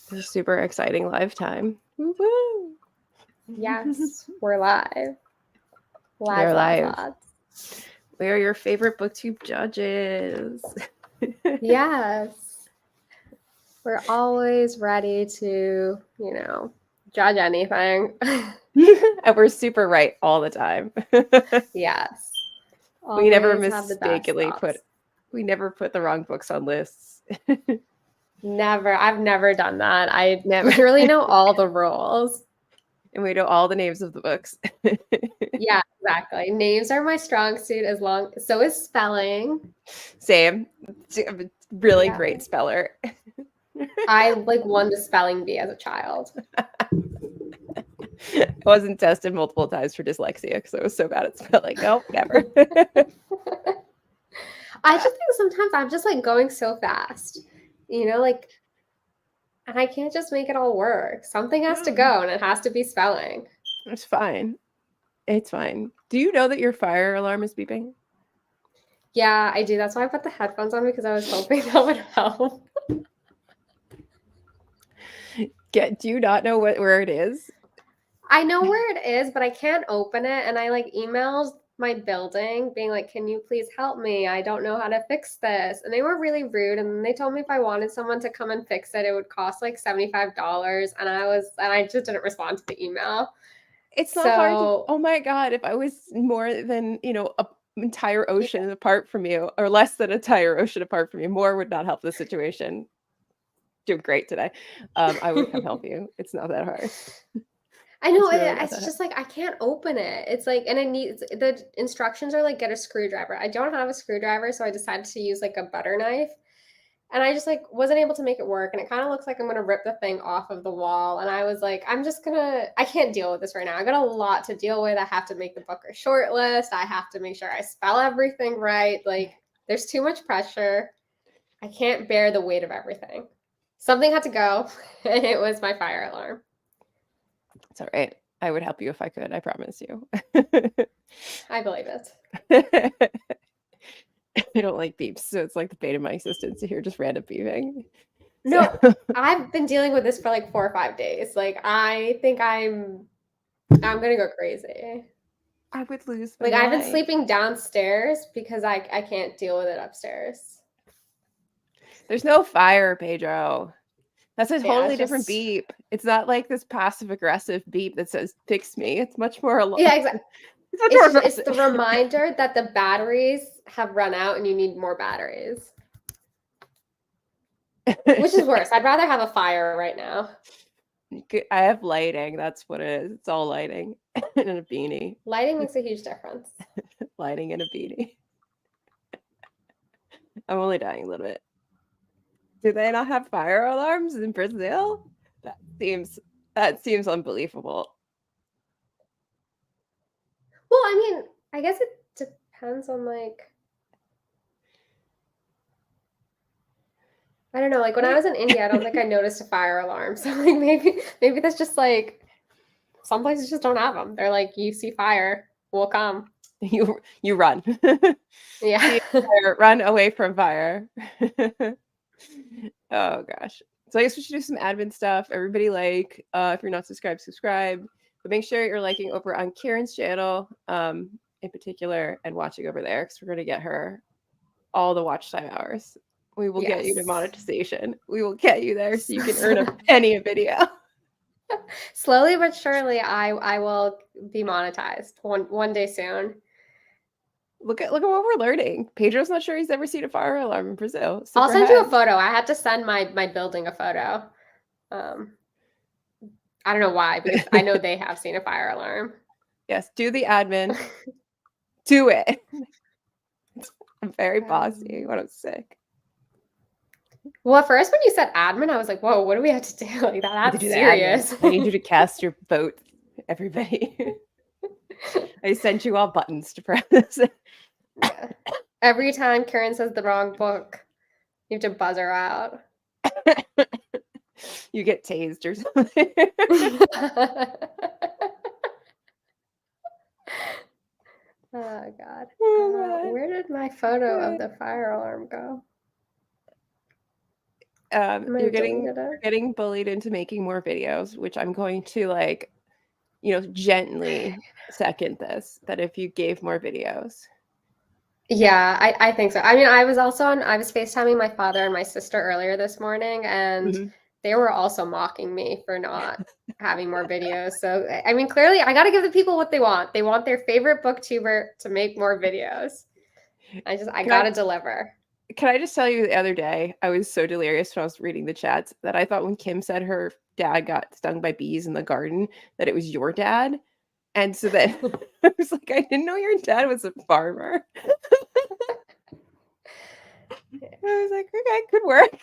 It's a super exciting live time. Woo-woo. Yes, we're live. We're live. Live. We are your favorite booktube judges. Yes. We're always ready to, judge anything. And we're super right all the time. Yes. We never Always have the best thoughts. we never put the wrong books on lists. Never. I've never done that. I Never. literally know all the rules. And we know all the names of the books. Yeah, exactly. Names are my strong suit so is spelling. Same. I'm a really Yeah. great speller. I won the spelling bee as a child. I wasn't tested multiple times for dyslexia because I was so bad at spelling. Nope, never. I just think sometimes I'm just going so fast, and I can't just make it all work. Something has to go, and it has to be spelling. It's fine. It's fine. Do you know that your fire alarm is beeping? Yeah, I do. That's why I put the headphones on because I was hoping that would help. Do you not know where it is? I know where it is, but I can't open it. And I emailed my building being like, can you please help me? I don't know how to fix this. And they were really rude. And they told me if I wanted someone to come and fix it, it would cost $75. And I just didn't respond to the email. It's not hard to, oh my God, if I was more than, an entire ocean apart from you, or less than an entire ocean apart from you, more would not help the situation. Doing great today. I would come help you. It's not that hard. I know, it's just I can't open it. It's and it needs, the instructions are get a screwdriver. I don't have a screwdriver, so I decided to use a butter knife. And I just wasn't able to make it work. And it kind of looks like I'm going to rip the thing off of the wall. And I was like, I can't deal with this right now. I got a lot to deal with. I have to make the book a short list. I have to make sure I spell everything right. There's too much pressure. I can't bear the weight of everything. Something had to go, and it was my fire alarm. It's all right. I would help you if I could. I promise you. I believe it. I don't like beeps, so it's the bane of my existence to hear just random beeping. No, I've been dealing with this for 4 or 5 days. I think I'm gonna go crazy. I would lose my mind. I've been sleeping downstairs because I can't deal with it upstairs. There's no fire, Pedro. That's a totally different beep. It's not this passive aggressive beep that says "fix me." It's much more Yeah, exactly. It's the reminder that the batteries have run out and you need more batteries. Which is worse. I'd rather have a fire right now. I have lighting. That's what it is. It's all lighting and a beanie. Lighting makes a huge difference. Lighting and a beanie. I'm only dying a little bit. Do they not have fire alarms in Brazil? That seems unbelievable. Well, I mean, I guess it depends on I don't know. When I was in India, I don't think I noticed a fire alarm. So maybe that's just some places just don't have them. They're you see fire, we'll come. You run. Yeah. Run away from fire. Oh gosh. So I guess we should do some admin stuff. Everybody if you're not subscribed, subscribe. But make sure you're liking over on Karen's channel, in particular, and watching over there because we're gonna get her all the watch time hours. We will get you to monetization. We will get you there so you can earn a penny a video. Slowly but surely, I will be monetized one day soon. Look at what we're learning. Pedro's not sure he's ever seen a fire alarm in Brazil. I'll send you a photo. I had to send my building a photo. I don't know why, because I know they have seen a fire alarm. Yes, do the admin. Do it. I'm very bossy when I'm sick. Well, at first when you said admin, I was like, whoa, what do we have to do? That's serious. I need you to cast your vote, everybody. I sent you all buttons to press. Yeah. Every time Karen says the wrong book, you have to buzz her out. You get tased or something. Oh, God. Where did my photo of the fire alarm go? I might have deleted you're it. getting bullied into making more videos, which I'm going to like, gently second this, that if you gave more videos. Yeah, I think so. I mean, I was FaceTiming my father and my sister earlier this morning, and Mhm. they were also mocking me for not having more videos. So, I mean, clearly, I got to give the people what they want. They want their favorite booktuber to make more videos. I Can got I to deliver. can I just tell you the other day, I was so delirious when I was reading the chats that I thought when Kim said her dad got stung by bees in the garden, that it was your dad. And so then I was like, I didn't know your dad was a farmer. I was like, okay, good work.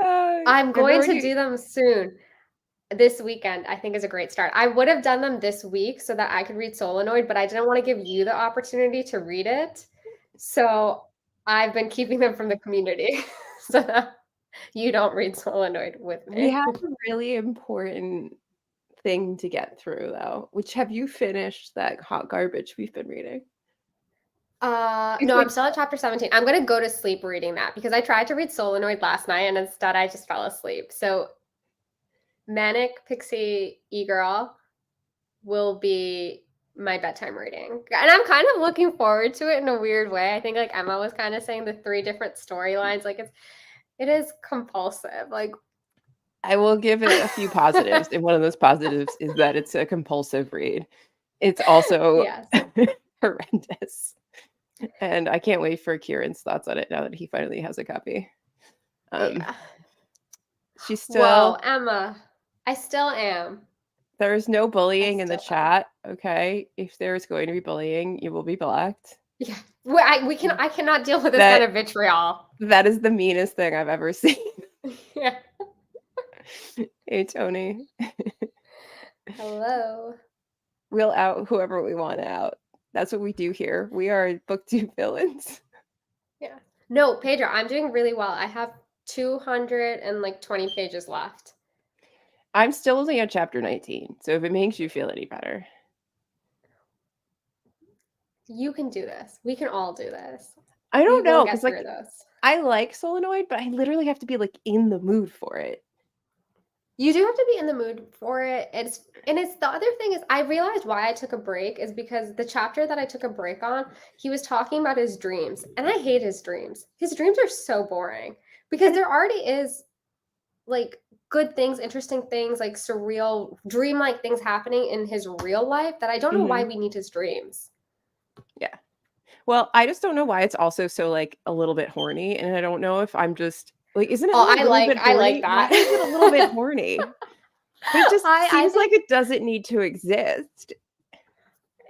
I'm going Remember when to you do them soon. This weekend, I think, is a great start. I would have done them this week so that I could read Solenoid, but I didn't want to give you the opportunity to read it. So I've been keeping them from the community so that you don't read Solenoid with we me. have a really important thing to get through though, which have you finished that hot garbage we've been reading? It's No, I'm like still at chapter 17. I'm gonna go to sleep reading that because I tried to read Solenoid last night and instead I just fell asleep. So Manic Pixie E-Girl will be my bedtime reading. And I'm kind of looking forward to it in a weird way. I think like Emma was kind of saying the three different storylines. Like it is compulsive. Like I will give it a few positives, and one of those positives is that it's a compulsive read. It's also yes. horrendous, and I can't wait for Kieran's thoughts on it now that he finally has a copy. Yeah. She's Whoa, still Emma. I still am. there's no I bullying in the still am. chat, okay? If there's going to be bullying, you will be blocked. Yeah. I cannot deal with this kind That of vitriol. that is the meanest thing I've ever seen. Yeah. Hey, Tony. Hello. We'll out whoever we want out. That's what we do here. We are booktube villains. Yeah. No, Pedro, I'm doing really well. I have 220 pages left. I'm still only on chapter 19, so if it makes you feel any better. You can do this. We can all do this. I We don't will know, get because through like this. I like Solenoid, but I literally have to be like in the mood for it. You do have to be in the mood for it. It's the other thing is I realized why I took a break is because the chapter that I took a break on, he was talking about his dreams. And I hate his dreams. His dreams are so boring because And there already is like good things, interesting things, like surreal, dreamlike things happening in his real life that I don't know why mhm, we need his dreams. yeah. Well, I just don't know why it's also so like a little bit horny, and I don't know if I'm just like, isn't it Oh, a little bit I like horny? Why that. is it a little bit horny? But it just I seems like think it doesn't need to exist.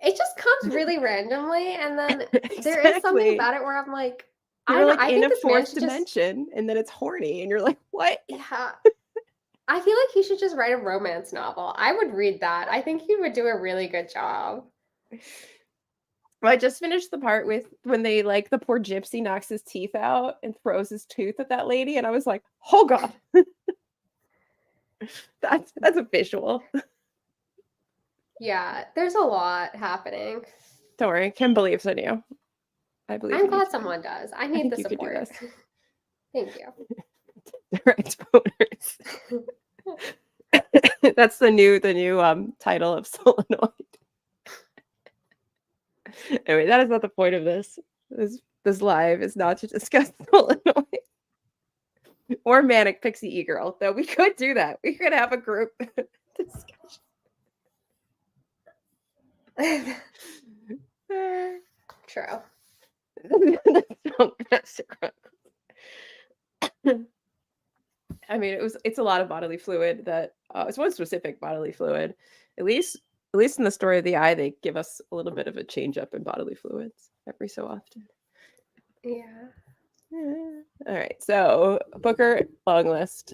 it just comes really randomly, and then there is something Exactly. about it where I'm like, I You're don't know. like I in think a this man fourth should just, dimension, and then it's horny, and you're like, what? yeah. I feel like he should just write a romance novel. I would read that. I think he would do a really good job. Well, I just finished the part with when they like the poor gypsy knocks his teeth out and throws his tooth at that lady, and I was like, oh god, that's a visual. Yeah, there's a lot happening. Don't worry, Kim believes in you. I believe I'm in you glad too. someone does. I I need the think you could do support. this. Thank you. Right, voters. That's the new title of Solenoid. Anyway, that is not the point of this. This live is not to discuss Solenoid or Manic Pixie E-Girl, though we could do that. We could have a group discussion. True. I mean, it's a lot of bodily fluid that it's one specific bodily fluid. At least in the story of the eye, they give us a little bit of a change up in bodily fluids every so often. Yeah. All right, so Booker long list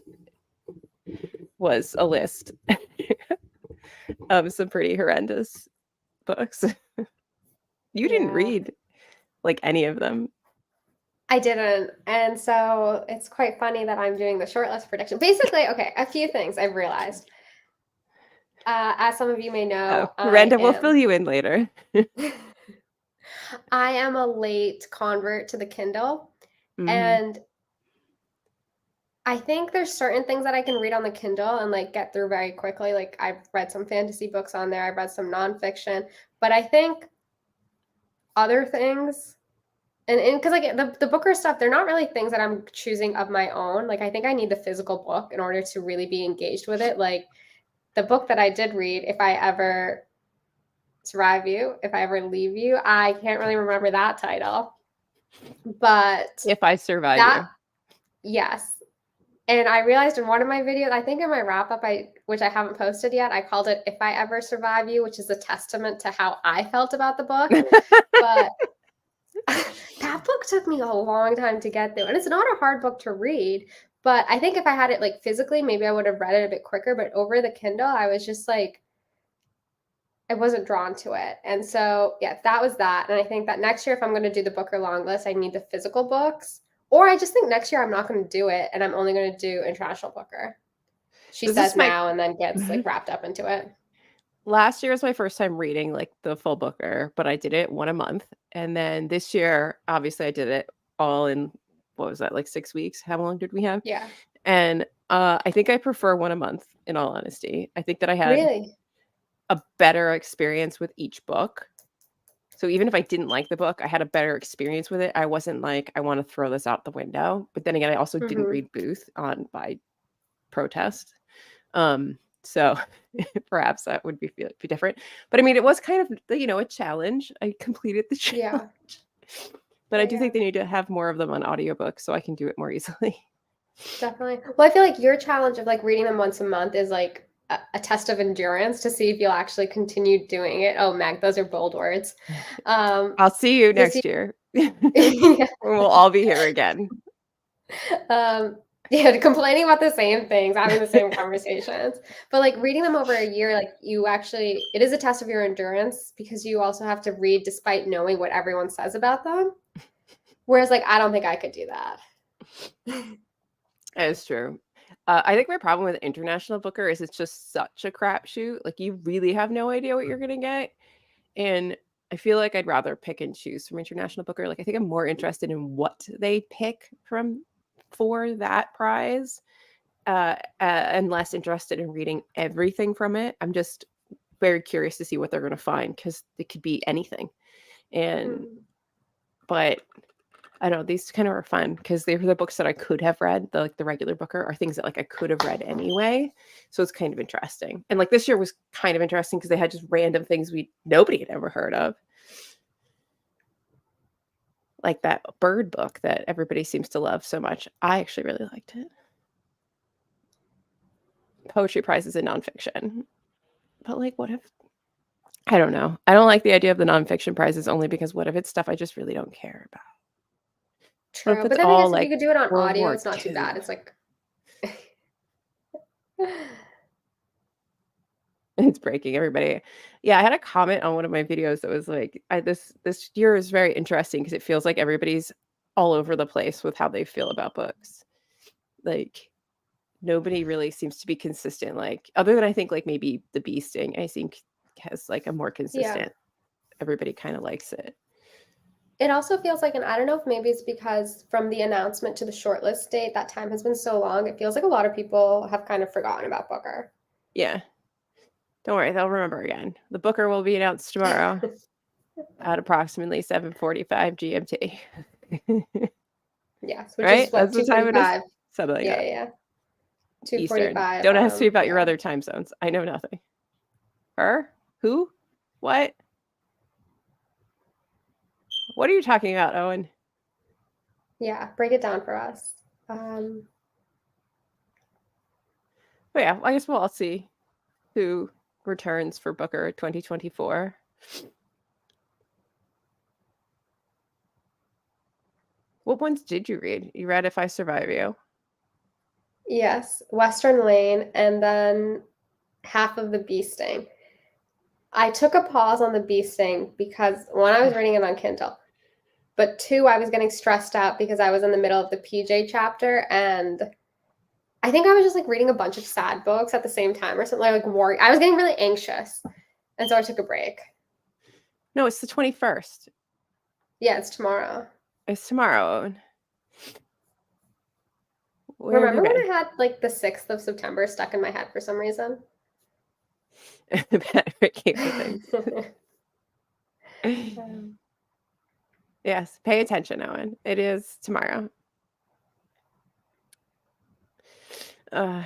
was a list of some pretty horrendous books. You didn't Yeah. read like any of them. I didn't. And so it's quite funny that I'm doing the shortlist prediction. Basically, okay, a few things I've realized. As some of you may Oh, know, Miranda will fill you in later. I am a late convert to the Kindle. Mhm. And I think there's certain things that I can read on the Kindle and, like, get through very quickly, like, I've read some fantasy books on there, I've read some nonfiction, but I think other things and because like, the Booker stuff, they're not really things that I'm choosing of my own, like, I think I need the physical book in order to really be engaged with it, like, the book that I did read, If I Ever Survive You, If I Ever Leave You, I can't really remember that title, but If I Survive that You. yes. And I realized in one of my videos, I think in my wrap up, which I haven't posted yet, I called it If I Ever Survive You, which is a testament to how I felt about the book. But that book took me a long time to get through. And it's not a hard book to read. But I think if I had it like physically, maybe I would have read it a bit quicker. But over the Kindle, I was just like, I wasn't drawn to it. And so, yeah, that was that. And I think that next year, if I'm going to do the Booker long list, I need the physical books. Or I just think next year I'm not going to do it and I'm only going to do International Booker. She This says is my now and then gets like wrapped up into it. last year was my first time reading like the full Booker, but I did it one a month. And then this year, obviously I did it all in, what was that, like 6 weeks? How long did we have? Yeah. And I think I prefer one a month, in all honesty. I think that I had Really? a better experience with each book. So even if I didn't like the book, I had a better experience with it. I wasn't like, I want to throw this out the window. But then again, I also didn't Mm-hmm. read Booth on by protest. So perhaps that would be different. But I mean, it was kind of, a challenge. I completed the challenge. Yeah. But I do Yeah. think they need to have more of them on audiobooks so I can do it more easily. Definitely. Well, I feel like your challenge of like reading them once a month is like a test of endurance to see if you'll actually continue doing it. Oh, Meg, those are bold words. I'll see you To see, next year. yeah. We'll all be here again. Yeah, complaining about the same things, having the same conversations. But like reading them over a year, like you actually, it is a test of your endurance because you also have to read despite knowing what everyone says about them. Whereas, like, I don't think I could do that. That is true. I think my problem with International Booker is it's just such a crapshoot. Like, you really have no idea what you're going to get. And I feel like I'd rather pick and choose from International Booker. Like, I think I'm more interested in what they pick for that prize, and less interested in reading everything from it. I'm just very curious to see what they're going to find because it could be anything. And Mhm. but I don't know, these kind of are fun because they were the books that I could have read. The regular Booker are things that like I could have read anyway. So it's kind of interesting. And like this year was kind of interesting because they had just random things nobody had ever heard of. Like that bird book that everybody seems to love so much. I actually really liked it. Poetry prizes in nonfiction. But like what if I don't know. I don't like the idea of the nonfiction prizes only because what if it's stuff I just really don't care about? What if True. it's But then I all guess if you like could do it on World audio, War it's not too II? bad. It's like It's breaking everybody. Yeah, I had a comment on one of my videos that was like, this year is very interesting because it feels like everybody's all over the place with how they feel about books. Like nobody really seems to be consistent. Like other than I think like maybe the bee sting, I think has like a more yeah. consistent. Everybody kind of likes it. It also feels like, and I don't know if maybe it's because from the announcement to the shortlist date, that time has been so long. It feels like a lot of people have kind of forgotten about Booker. Yeah. Don't worry, they'll remember again. The Booker will be announced tomorrow at approximately 7:45 GMT. Yes, which Right? is That's what, the time it is? 2:45. Something like Yeah, that. yeah. Eastern. 2:45. Don't ask me about your Yeah. other time zones. I know nothing. Her? Who? What? What are you talking about, Owen? Yeah, break it down for us. But yeah, I guess we'll all see who returns for Booker 2024. What ones did you read? You read If I Survive You. Yes, Western Lane, and then half of the bee sting. I took a pause on the bee sting because one, I was reading it on Kindle, but two, I was getting stressed out because I was in the middle of the PJ chapter, and I think I was just like reading a bunch of sad books at the same time or something, like worry. I was getting really anxious, and so I took a break. No, it's the 21st. Yeah, it's tomorrow. It's tomorrow, Owen. Where have you Remember when been? I had like the 6th of September stuck in my head for some reason? Advocate for things. Um, Yes, pay attention, Owen. It is tomorrow. Uh,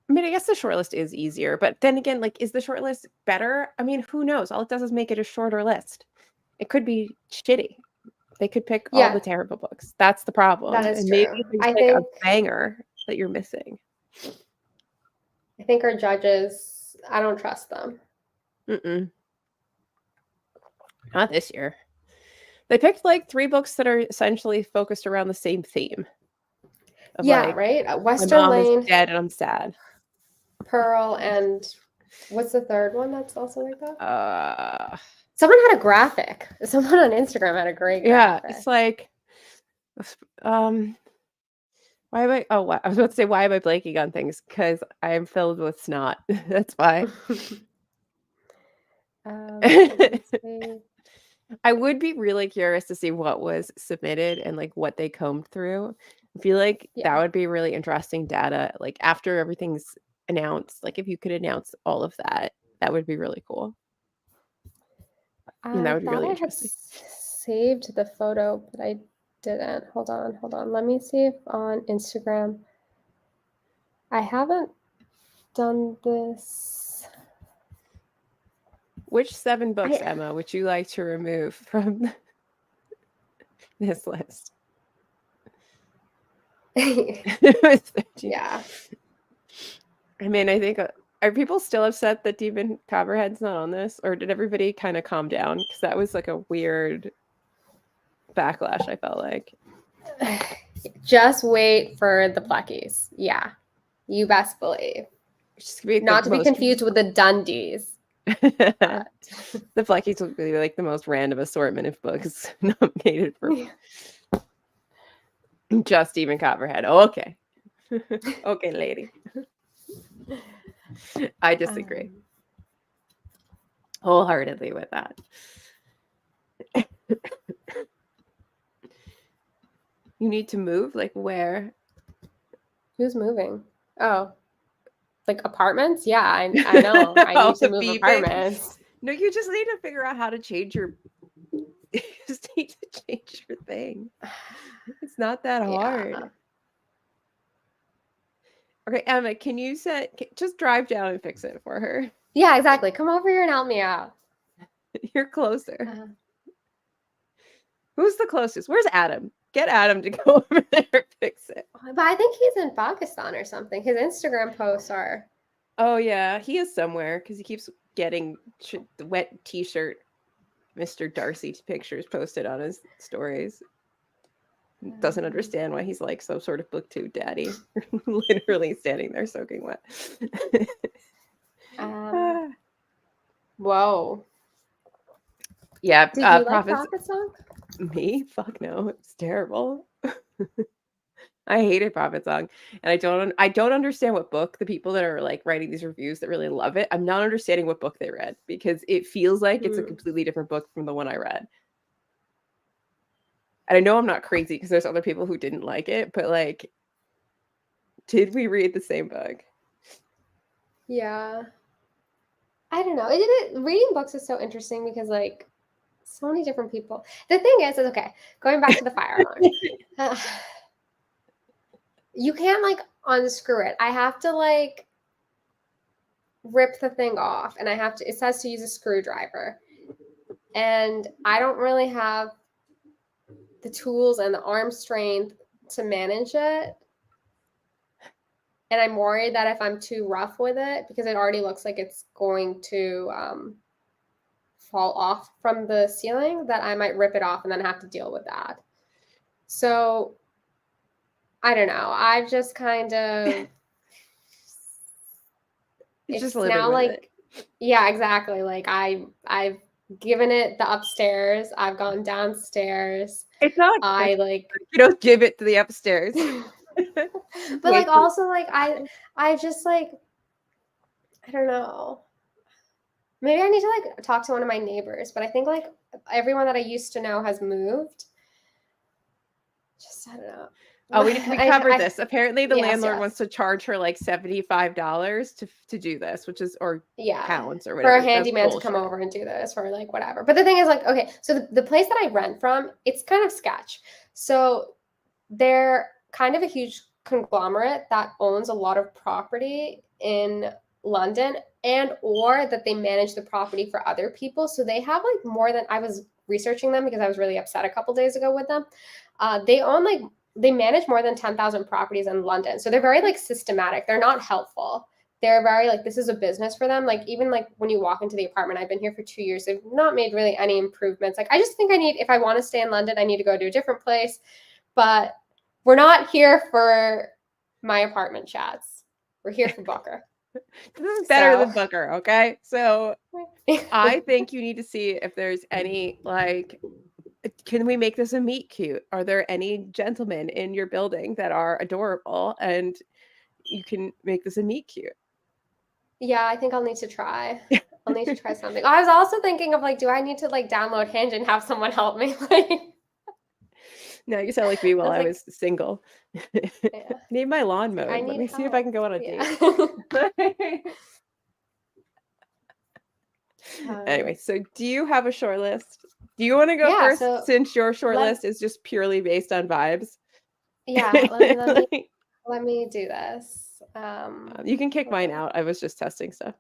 I mean, I guess the shortlist is easier, but then again, like, is the shortlist better? I mean, who knows? All it does is make it a shorter list. It could be shitty. They could pick all the yeah, terrible books. That's the that problem. is And true. maybe there's I like a think banger that you're missing. I think our judges, I don't trust them. Mm-mm. Not this year. They picked like 3 books that are essentially focused around the same theme of Yeah, like, right? my Western mom is Lane, dead and I'm sad. Pearl, and what's the third one that's also like that? Uh, Someone had a graphic. Someone on Instagram had a great yeah, graphic. it's like, um, why am I? Oh, I was about to say, why am I blanking on things? Because I am filled with snot. That's why. Let me see. I would be really curious to see what was submitted and like what they combed through. I feel like that Yeah. would be really interesting data. Like after everything's announced, like if you could announce all of that, that would be really cool. And that I would be thought really I had interesting. saved the photo, but I didn't. Hold on. Let me see if on Instagram. I haven't done this. Which 7 books, I Emma, would you like to remove from this list? yeah. I mean, I think are people still upset that Demon Copperhead's not on this, or did everybody kind of calm down? Because that was like a weird backlash. I felt like. Just wait for the Pleckies. Yeah. You best believe. Just to be the Not to be most. confused with the Dundies. But The Fleckies will be like the most random assortment of books nominated for just Demon Copperhead. Oh, okay. Okay, lady. I disagree wholeheartedly with that. You need to move? Like where? who's moving? Oh, like apartments? Yeah, I know. I Oh, need to the move beeping? apartments. No, you just need to figure out how to change your you just need to change your thing. It's not that Yeah. hard. Okay, Emma, can you just drive down and fix it for her? Yeah, exactly. Come over here and help me out. You're closer. Uh, Who's the closest? Where's Adam? Get Adam to go over there and fix it. but I think he's in Pakistan or something. His Instagram posts are. Oh yeah, he is somewhere because he keeps getting the wet T-shirt Mr. Darcy pictures posted on his stories. Doesn't understand why he's like some sort of booktube daddy, literally standing there soaking wet. Whoa. Yeah, Did you like Prophet's Prophet Song? me? Fuck no, it's terrible. I hated Prophet Song, and I don't understand what book the people that are like writing these reviews that really love it. I'm not understanding what book they read because it feels like it's a completely different book from the one I read. And I know I'm not crazy because there's other people who didn't like it, but like, did we read the same book? Yeah. I don't know. Reading books is so interesting because like so many different people. The thing is okay, going back to the fire alarm. You can't like unscrew it. I have to like rip the thing off and it says to use a screwdriver. And I don't really have the tools and the arm strength to manage it. And I'm worried that if I'm too rough with it, because it already looks like it's going to fall off from the ceiling, that I might rip it off and then have to deal with that. So I don't know. I've just kind of Just it's living now with like it. yeah, exactly. Like I've given it the upstairs. I've gone downstairs. It's not I like you don't give it to the upstairs. but like also like I just like I don't know. Maybe I need to like talk to one of my neighbors, but I think like everyone that I used to know has moved. Just, I don't know. Oh, we covered this. Apparently, the Yes, landlord wants yes. to charge her like $75 to do this, which is or Yeah. pounds or For a whatever. That's handyman to come bullshit. over and do this or like whatever. But the thing is like, okay, so the place that I rent from, it's kind of sketch. So they're kind of a huge conglomerate that owns a lot of property in London and or that they manage the property for other people. So they have like more than I was researching them because I was really upset a couple days ago with them. They own like they manage more than 10,000 properties in London. So they're very like systematic. They're not helpful. They're very like this is a business for them. Like even like when you walk into the apartment, I've been here for 2 years. They've not made really any improvements. Like I just think I need if I want to stay in London, I need to go to a different place. But we're not here for my apartment chats. We're here for Booker. This is better than Booker, okay? So I think you need to see if there's any like can we make this a meet cute? Are there any gentlemen in your building that are adorable and you can make this a meet cute? Yeah, I think I'll need to try. I'll need to try something. I was also thinking of like, do I need to like download Hinge and have someone help me? Like, no, you sound like me while I was single. Yeah. Need my lawn mowed. I Let need me see if I help. can go on a date. Anyway, so do you have a short list? Do you want to go first so since your short list is just purely based on vibes? Yeah, let me do this. You can kick mine out. I was just testing stuff.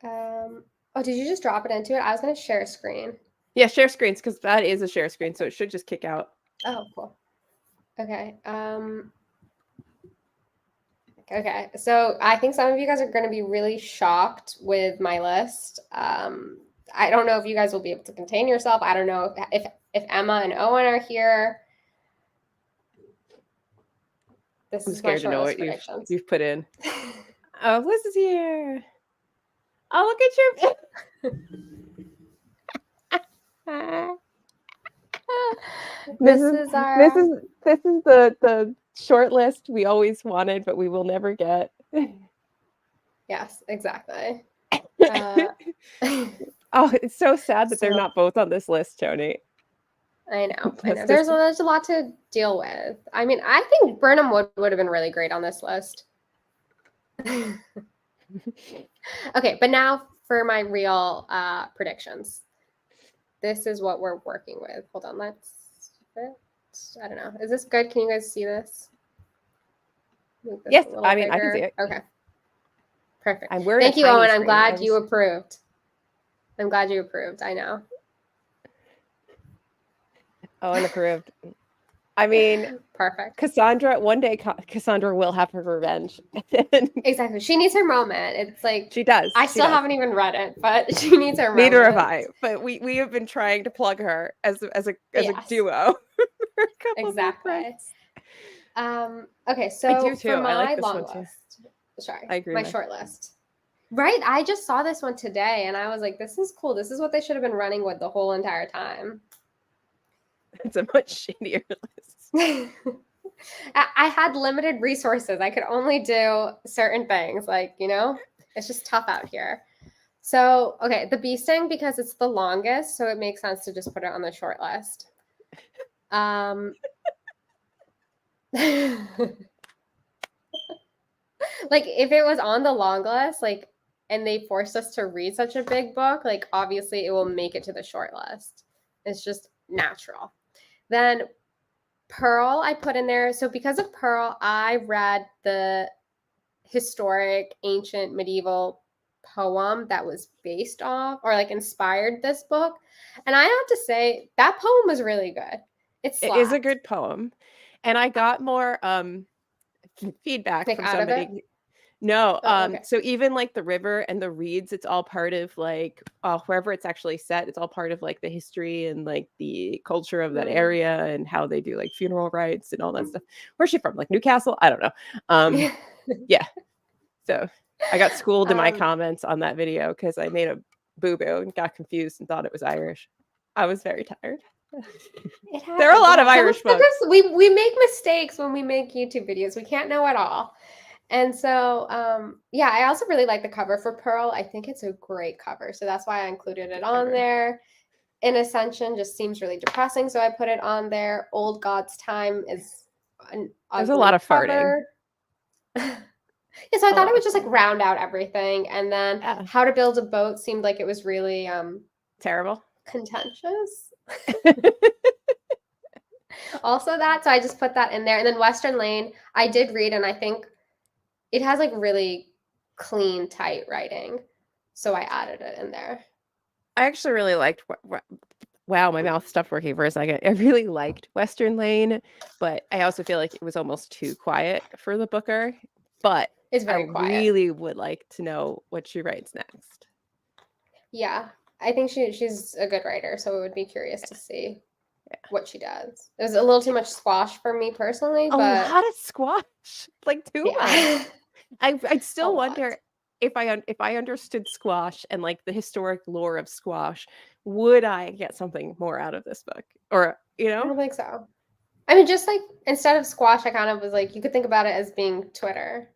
Oh, did you just drop it into it? I was going to share a screen. Yeah, share screens because that is a share screen, so it should just kick out. Oh, cool. Okay. Okay. So I think some of you guys are going to be really shocked with my list. I don't know if you guys will be able to contain yourself. I don't know if Emma and Owen are here. This I'm is my scared to know what predictions. you've put in. Oh, Liz is here. Oh, look at your. This is the short list we always wanted, but we will never get. Yes, exactly. Oh, it's so sad that they're not both on this list, Tony. I know. There's a lot to deal with. I mean, I think Burnham Wood would have been really great on this list. Okay, but now for my real predictions. This is what we're working with. Hold on, let's fit. I don't know. Is this good? Can you guys see this? Yes, I mean, I can see it. Okay. Perfect. Thank you, Owen. I'm glad you approved. I'm glad you approved. I know. Owen approved. I mean, perfect. Cassandra, one day Cassandra will have her revenge. Exactly. She needs her moment. It's like she does. I still haven't even read it, but she needs her moment. Neither have I. But we have been trying to plug her as a duo. Exactly. Okay, so I do too. for my I like this long one list. Sorry. I agree. My short list. Right. I just saw this one today and I was like, this is cool. This is what they should have been running with the whole entire time. It's a much shittier list. I had limited resources. I could only do certain things. Like, it's just tough out here. So, okay, the bee sting, because it's the longest, so it makes sense to just put it on the short list. Like, if it was on the long list, like, and they forced us to read such a big book, like, obviously it will make it to the short list. It's just natural. Then Pearl, I put in there. So because of Pearl, I read the historic, ancient, medieval poem that was based off or like inspired this book. And I have to say that poem was really good. It is a good poem. And I got more feedback from somebody. No, okay. So even like the river and the reeds, it's all part of like wherever it's actually set, it's all part of like the history and like the culture of that area and how they do like funeral rites and all that stuff. Where's she from? Like Newcastle? I don't know. Yeah. So I got schooled in my comments on that video because I made a boo-boo and got confused and thought it was Irish. I was very tired. There are a lot of Irish folks. We make mistakes when we make YouTube videos. We can't know it all. And so, yeah, I also really like the cover for Pearl. I think it's a great cover. So that's why I included it on there. In Ascension just seems really depressing, so I put it on there. Old God's Time is an There's a lot ugly of farting. cover. Yeah, so I thought it would just like round out everything. And then How to Build a Boat seemed like it was really terrible. Contentious. Also that, so I just put that in there. And then Western Lane, I did read, and I think it has like really clean, tight writing. So I added it in there. I actually really liked wow, my mouth stopped working for a second. I really liked Western Lane, but I also feel like it was almost too quiet for the booker. But it's very quiet. Really would like to know what she writes next. Yeah, I think she's a good writer, so I would be curious to see what she does. It was a little too much squash for me personally, but a lot of squash, like too much. I'd still wonder if I understood squash and like the historic lore of squash, would I get something more out of this book? Or, you know? I don't think so. I mean, just like instead of squash, I kind of was like, you could think about it as being Twitter.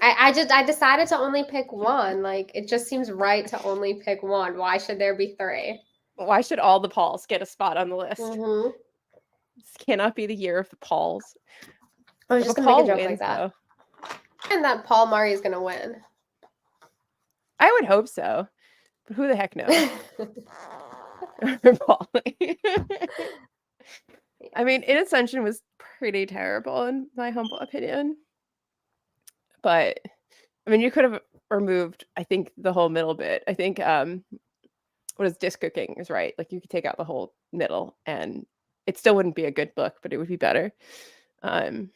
I decided to only pick one. Like, it just seems right to only pick one. Why should there be 3? Why should all the Pauls get a spot on the list? Mm-hmm. This cannot be the year of the Pauls. I was just gonna make a joke like that. Though. And that Paul Murray is gonna win. I would hope so. But who the heck knows? I mean, In Ascension was pretty terrible in my humble opinion. But I mean, you could have removed, I think, the whole middle bit. I think what is disc cooking is right. Like you could take out the whole middle and it still wouldn't be a good book, but it would be better. Can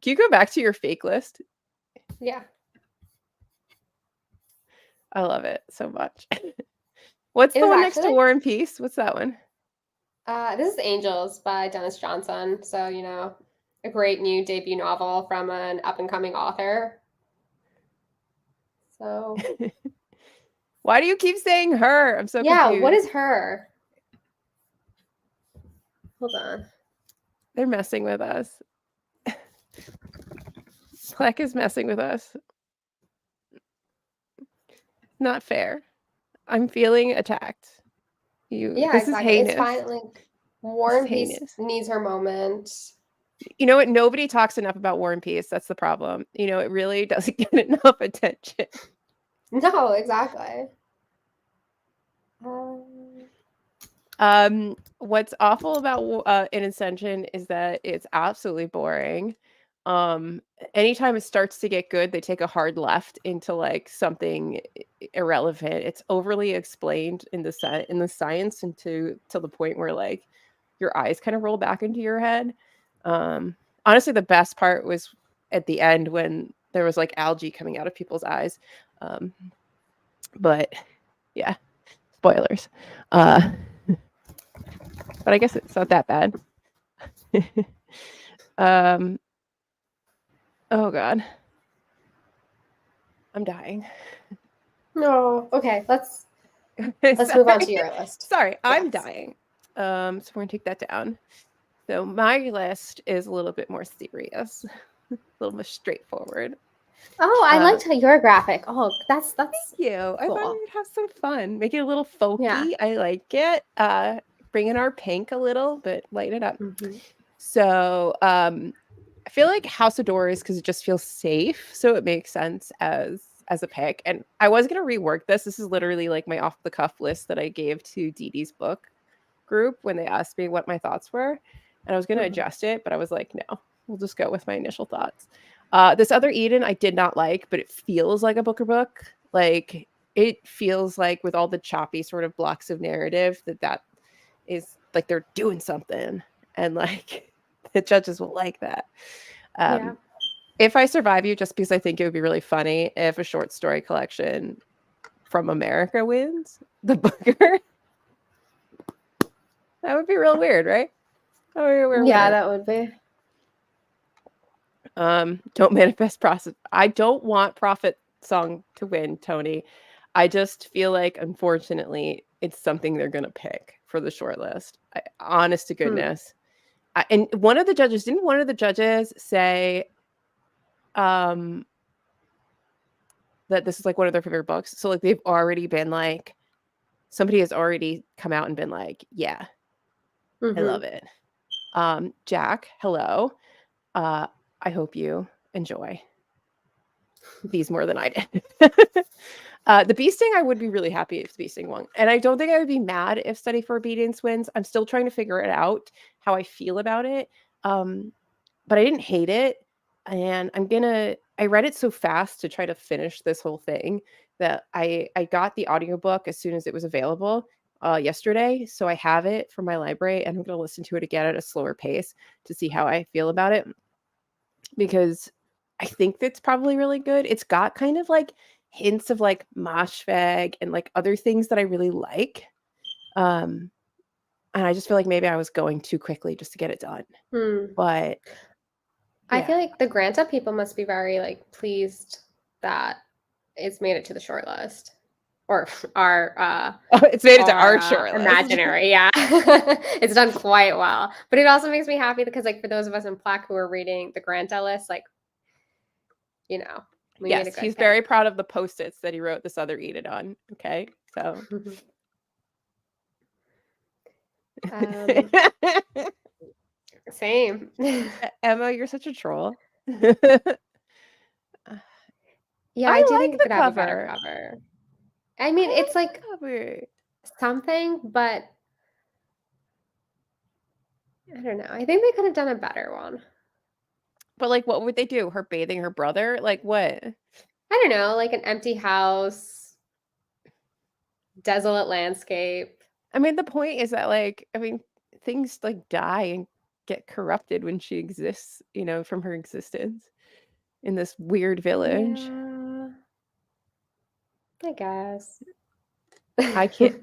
you go back to your fake list? Yeah. I love it so much. What's the one next to War and Peace? What's that one? This is Angels by Dennis Johnson. So, you know, a great new debut novel from an up-and-coming author. So... Why do you keep saying her? I'm so confused. What is her? Hold on. They're messing with us. Plek is messing with us. Not fair. I'm feeling attacked. This is heinous. It's fine. Like War and Peace needs her moment. You know what? Nobody talks enough about War and Peace. That's the problem. You know, it really doesn't get enough attention. No, exactly. What's awful about In Ascension is that it's absolutely boring. Anytime it starts to get good, they take a hard left into like something irrelevant. It's overly explained in the science and to the point where like your eyes kind of roll back into your head. Honestly, the best part was at the end when there was like algae coming out of people's eyes. But yeah, spoilers. But I guess it's not that bad. Oh God. I'm dying. No. Okay, let's move on to your list. Sorry, yes. I'm dying. So we're gonna take that down. So my list is a little bit more serious, a little more straightforward. Oh, I liked your graphic. Oh, that's thank you. Cool. I thought we'd have some fun. Make it a little folky. Yeah. I like it. Bring in our pink a little, but light it up. Mm-hmm. So I feel like House of Doors because it just feels safe. So it makes sense as a pick. And I was going to rework this. This is literally like my off the cuff list that I gave to Dee Dee's book group when they asked me what my thoughts were. And I was going to adjust it, but I was like, no, we'll just go with my initial thoughts. This other Eden I did not like, but it feels like a Booker book. Like it feels like with all the choppy sort of blocks of narrative that is like they're doing something. And like the judges will like that. Yeah. If I Survive You, just because I think it would be really funny if a short story collection from America wins the Booker. That would be real weird, right? That would be. Don't Manifest Process. I don't want Prophet Song to win, Tony. I just feel like, unfortunately, it's something they're going to pick for the shortlist. Honest to goodness. And one of the judges say that this is like one of their favorite books. So like they've already been like somebody has already come out and been like, yeah, I love it. Jack, hello. I hope you enjoy these more than I did. The bee sting, I would be really happy if the bee sting won. And I don't think I would be mad if Study for Obedience wins. I'm still trying to figure it out, how I feel about it. But I didn't hate it. And I read it so fast to try to finish this whole thing that I got the audiobook as soon as it was available yesterday. So I have it from my library and I'm going to listen to it again at a slower pace to see how I feel about it, because I think it's probably really good. It's got kind of like hints of like Moshfegh and like other things that I really like. And I just feel like maybe I was going too quickly just to get it done. But I feel like the Granta people must be very like pleased that it's made it to the shortlist. Or our it's made it to our shortlist. Imaginary, yeah. It's done quite well. But it also makes me happy because like for those of us in Plaque who are reading the Granta list, like, we made a good he's pick. very proud of the post-its that he wrote this other Eat It on. Okay, so same. Emma, you're such a troll. Yeah, I do like think it the could have a better cover. I mean, it's like something, but I don't know. I think they could have done a better one. But like, what would they do? Her bathing her brother? Like what? I don't know, like an empty house, desolate landscape. I mean, the point is that like, I mean, things like die and get corrupted when she exists, from her existence in this weird village. Yeah, I guess. I can't.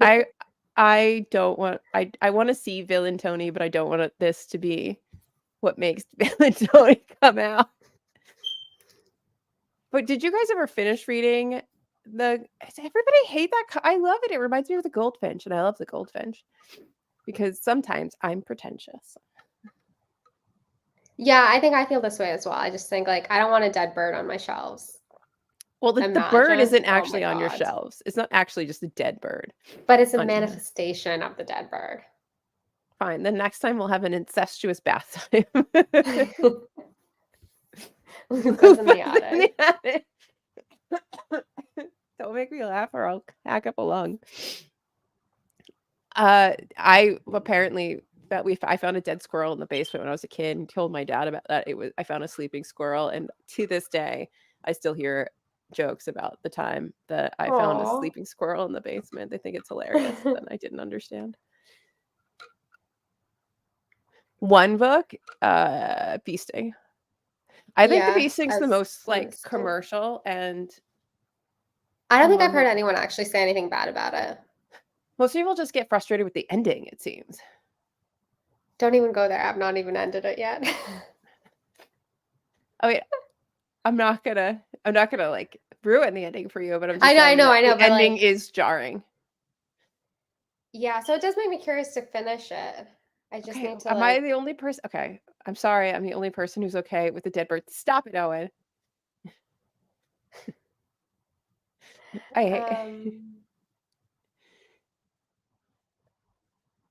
I don't want. I want to see Villain Tony, but I don't want this to be what makes Villain Tony come out. But did you guys ever finish reading everybody hate that? I love it. It reminds me of the Goldfinch, and I love the Goldfinch because sometimes I'm pretentious. Yeah, I think I feel this way as well. I just think like I don't want a dead bird on my shelves. Well, the bird isn't actually on your shelves. It's not actually just a dead bird. But it's a manifestation of the dead bird. Fine. The next time we'll have an incestuous bath time. Goes in the attic. Don't make me laugh or I'll hack up a lung. I apparently I found a dead squirrel in the basement when I was a kid and told my dad about that. I found a sleeping squirrel, and to this day I still hear jokes about the time that I found a sleeping squirrel in the basement. They think it's hilarious, and I didn't understand. One book, Bee Sting. I think the Bee Sting's the most like commercial, and I don't think I've heard anyone actually say anything bad about it. Most people just get frustrated with the ending, it seems. Don't even go there. I've not even ended it yet. Oh wait, I'm not gonna like ruin the ending for you, but I'm just I know. The ending is jarring. Yeah, so it does make me curious to finish it. I just need to. Am I the only person? Okay, I'm sorry. I'm the only person who's okay with the dead bird. Stop it, Owen.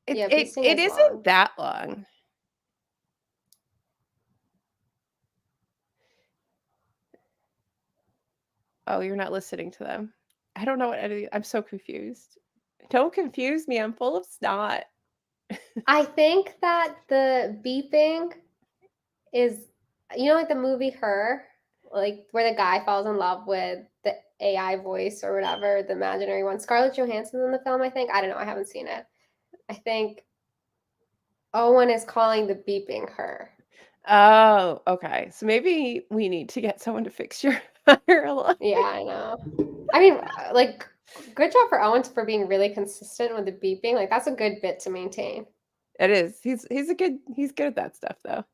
It isn't that long. Oh, you're not listening to them. I don't know what I'm so confused. Don't confuse me. I'm full of snot. I think that the beeping is, like the movie Her, like where the guy falls in love with the AI voice or whatever, the imaginary one. Scarlett Johansson's in the film, I think. I don't know. I haven't seen it. I think Owen is calling the beeping her. Oh, okay. So maybe we need to get someone to fix your fire alarm. Yeah, I know. I mean, like, good job for Owen for being really consistent with the beeping. Like, that's a good bit to maintain. It is. He's good at that stuff though.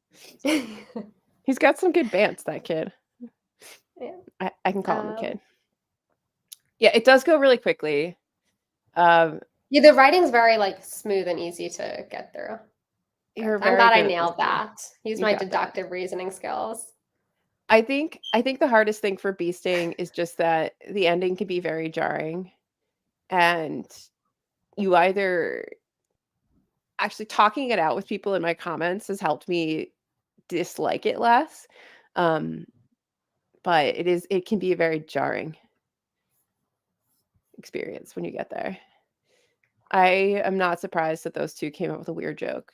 He's got some good bands, that kid. Yeah. I can call him a kid. Yeah, it does go really quickly. Yeah, the writing's very like smooth and easy to get through. I'm glad I nailed that. Use my deductive reasoning skills. I think the hardest thing for Bee Sting is just that the ending can be very jarring, and you either actually talking it out with people in my comments has helped me dislike it less. But it can be a very jarring experience when you get there. I am not surprised that those two came up with a weird joke.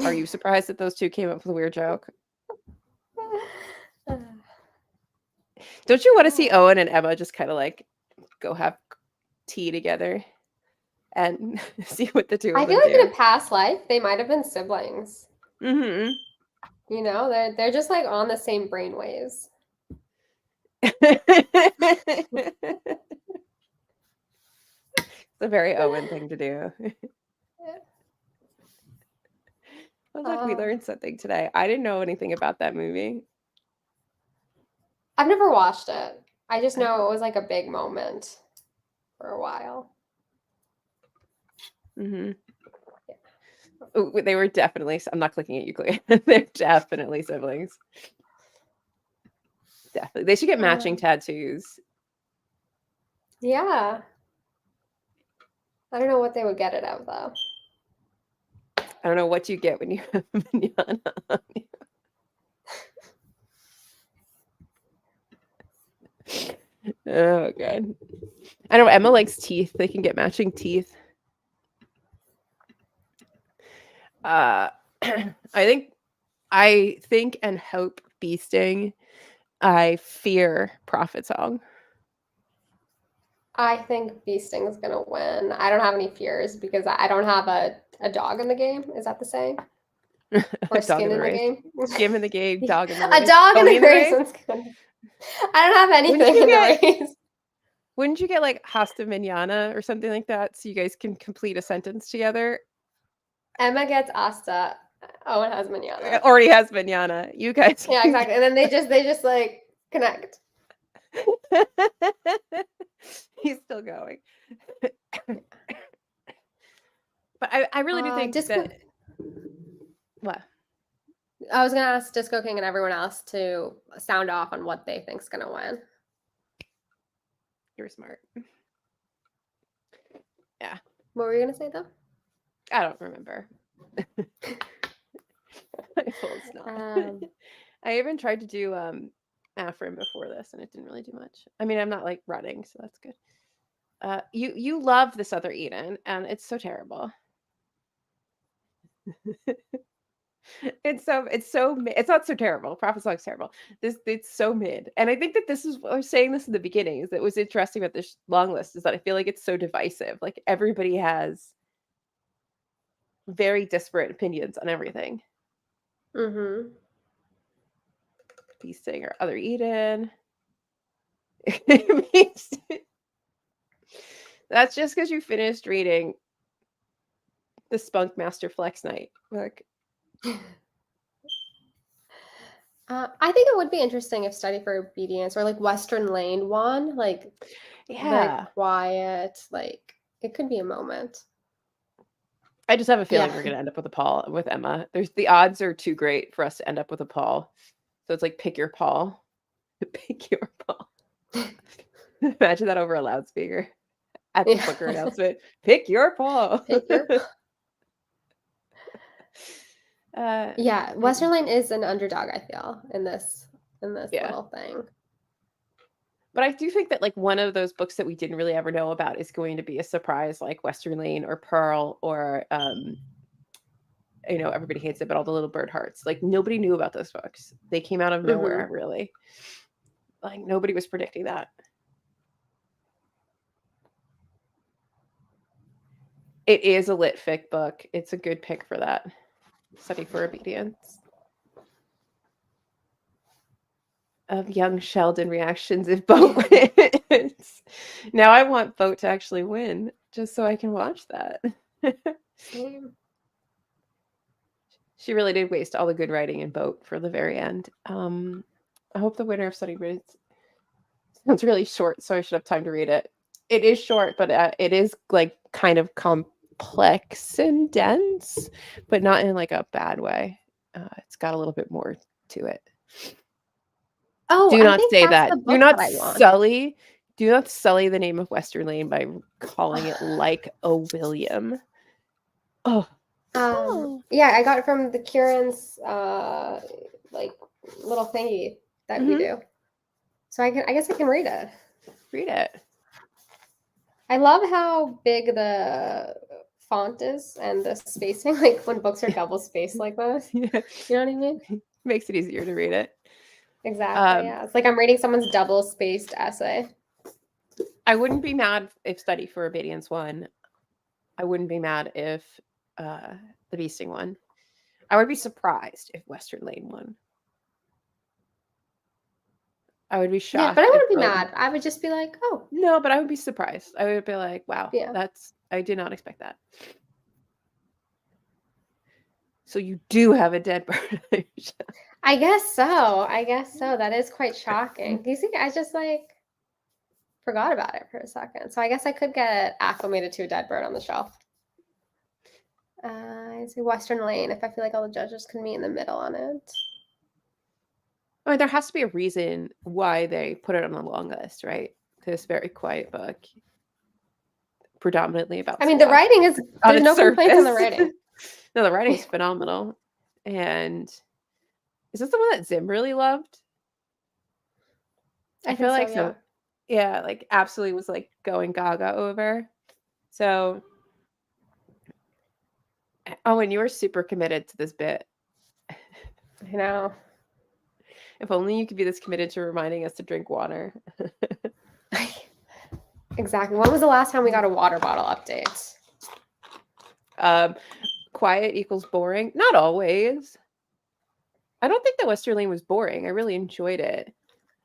Are you surprised that those two came up with a weird joke? Don't you want to see Owen and Emma just kind of like go have tea together and see what the two of them do? I feel like in a past life, they might have been siblings. Mm-hmm. You know, they're just like on the same brain waves. It's a very Owen thing to do. Well, look, we learned something today. I didn't know anything about that movie. I've never watched it. I just know it was like a big moment for a while. Mm-hmm. Yeah. They were definitely, I'm not clicking at you, Chloe. They're definitely siblings. Definitely. They should get matching tattoos. Yeah. I don't know what they would get it of, though. I don't know what you get when you have manana on you. Oh, God. I know Emma likes teeth. They can get matching teeth. I think and hope bee sting. I fear Prophet Song. I think bee sting is gonna win. I don't have any fears because I don't have a dog in the game. Is that the saying? Or skin in the game? Skin in the game, dog in the race. A dog in the race. I don't have anything in the race. Wouldn't you get like hasta mañana or something like that so you guys can complete a sentence together? Emma gets hasta. Owen has mañana. It already has mañana. You guys. Yeah, exactly. And then they just like connect. He's still going. But I really do think that. What? I was gonna ask Disco King and everyone else to sound off on what they think's gonna win. You're smart. Yeah. What were you gonna say though? I don't remember. I even tried to do Afrin before this, and it didn't really do much. I mean, I'm not like running, so that's good. You love this other Eden, and it's so terrible. It's not so terrible. Prophet Song's terrible. It's so mid, and I think that this is what I was saying this in the beginning. Is that was interesting about this long list is that I feel like it's so divisive. Like everybody has very disparate opinions on everything. Mm-hmm. Bee Sting or other Eden. That's just because you finished reading the Spunk Master Flex Night book. I think it would be interesting if Study for Obedience or like Western Lane won. Like, yeah, quiet. Like, it could be a moment. I just have a feeling we're gonna end up with a Paul with Emma. The odds are too great for us to end up with a Paul. So it's like pick your Paul. Pick your Paul. Imagine that over a loudspeaker at the Booker announcement. Pick your Paul. Pick your yeah, Western Lane is an underdog, I feel, in this little thing. But I do think that like one of those books that we didn't really ever know about is going to be a surprise, like Western Lane or Pearl or Everybody Hates It, but All the Little Bird Hearts. Like nobody knew about those books. They came out of nowhere, really. Like nobody was predicting that. It is a lit fic book. It's a good pick for that. Study for Obedience. Of young Sheldon reactions if Boat wins. Now I want Boat to actually win just so I can watch that. She really did waste all the good writing in Boat for the very end. I hope the winner of Study for Obedience sounds really short, so I should have time to read it. It is short, but it is like kind of complex and dense, but not in like a bad way. It's got a little bit more to it. Oh, do not say that. Do not sully Do not sully the name of Western Lane by calling it like a William. Oh. Yeah, I got it from the Kieran's like little thingy that we do. So I guess I can read it. Read it. I love how big the font is and the spacing, like when books are double spaced like this. Yeah. You know what I mean? Makes it easier to read it. Exactly, yeah. It's like I'm reading someone's double spaced essay. I wouldn't be mad if Study for Obedience won. I wouldn't be mad if The Beasting won. I would be surprised if Western Lane won. I would be shocked. Yeah, but I wouldn't be mad. I would just be like, oh. No, but I would be surprised. I would be like, wow, yeah. I did not expect that. So you do have a dead bird. I guess so. That is quite shocking. You see, I just like forgot about it for a second. So I guess I could get acclimated to a dead bird on the shelf. I say Western Lane if I feel like all the judges can meet in the middle on it. I mean, there has to be a reason why they put it on the long list, right? This very quiet book, predominantly about. I mean, the writing is there's no complaints on the writing. No, the writing's phenomenal. And is this the one that Zim really loved? I feel like so. Yeah, like absolutely was like going gaga over. So, oh, and you were super committed to this bit. I know. If only you could be this committed to reminding us to drink water. Exactly. When was the last time we got a water bottle update? Quiet equals boring. Not always. I don't think that Western Lane was boring. I really enjoyed it.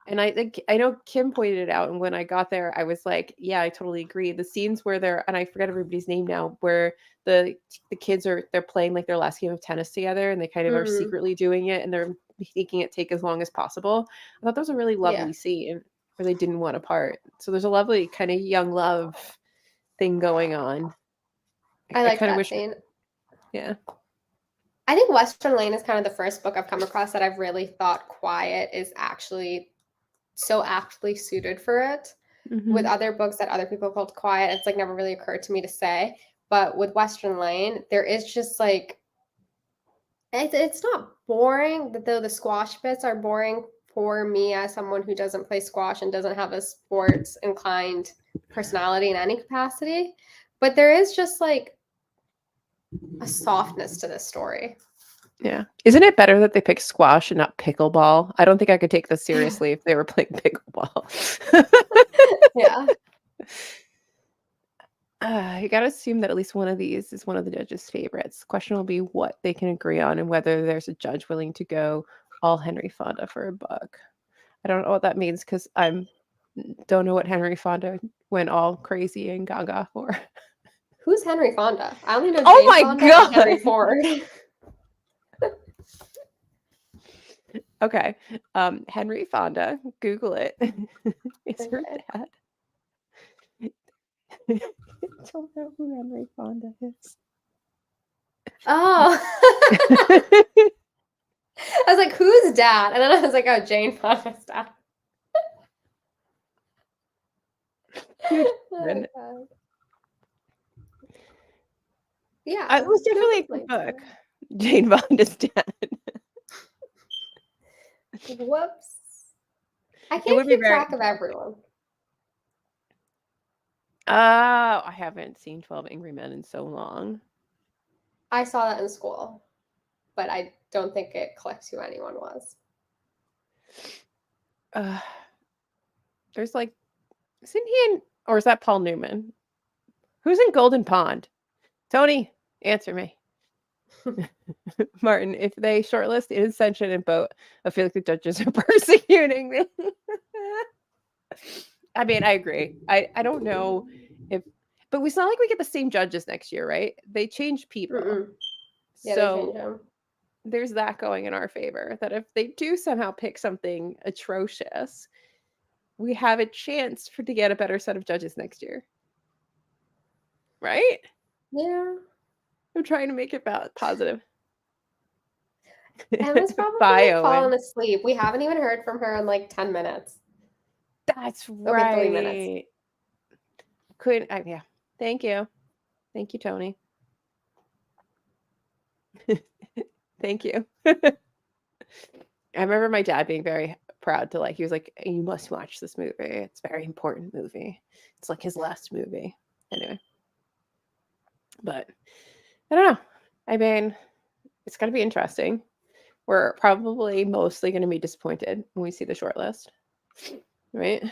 And I think I know Kim pointed it out, and when I got there, I was like, "Yeah, I totally agree." The scenes where they're, and I forget everybody's name now, where the kids they're playing like their last game of tennis together, and they kind of are secretly doing it, and they're making it take as long as possible. I thought that was a really lovely scene where they didn't want to part. So there's a lovely kind of young love thing going on. I like that scene. Yeah. I think Western Lane is kind of the first book I've come across that I've really thought quiet is actually so aptly suited for it. With other books that other people called quiet, it's like never really occurred to me to say. But with Western Lane, there is just like it's not boring, though the squash bits are boring for me as someone who doesn't play squash and doesn't have a sports inclined personality in any capacity. But there is just like a softness to this story. Yeah. Isn't it better that they pick squash and not pickleball? I don't think I could take this seriously if they were playing pickleball. Yeah. You got to assume that at least one of these is one of the judges' favorites. The question will be what they can agree on and whether there's a judge willing to go all Henry Fonda for a book. I don't know what that means because don't know what Henry Fonda went all crazy and gaga for. Who's Henry Fonda? I only know Oh Jane my Fonda God. and Henry Ford. Okay. Henry Fonda. Google it. Is her dad. I don't know who Henry Fonda is. Oh. I was like, who's dad? And then I was like, oh, Jane Fonda's dad. Oh, yeah. It was definitely a good book. Jane Fonda's dad. Whoops. I can't keep track of everyone. I haven't seen 12 Angry Men in so long. I saw that in school, but I don't think it clicked who anyone was. There's like, isn't he in, or is that Paul Newman? Who's in Golden Pond? Tony, answer me. Martin, if they shortlist in Ascension and Boat, I feel like the judges are persecuting me. I mean, I agree. I don't know if, but it's not like we get the same judges next year, right? They change people. Yeah, so they change them. There's that going in our favor, that if they do somehow pick something atrocious, we have a chance to get a better set of judges next year. Right? Yeah. I'm trying to make it positive. Emma's probably fallen asleep. We haven't even heard from her in like 10 minutes. That's Over 3 minutes. right. Yeah. Thank you. Thank you, Tony. Thank you. I remember my dad being very proud to he was like, "You must watch this movie. It's a very important movie. It's like his last movie." Anyway, but I don't know. I mean, it's going to be interesting. We're probably mostly going to be disappointed when we see the shortlist, right?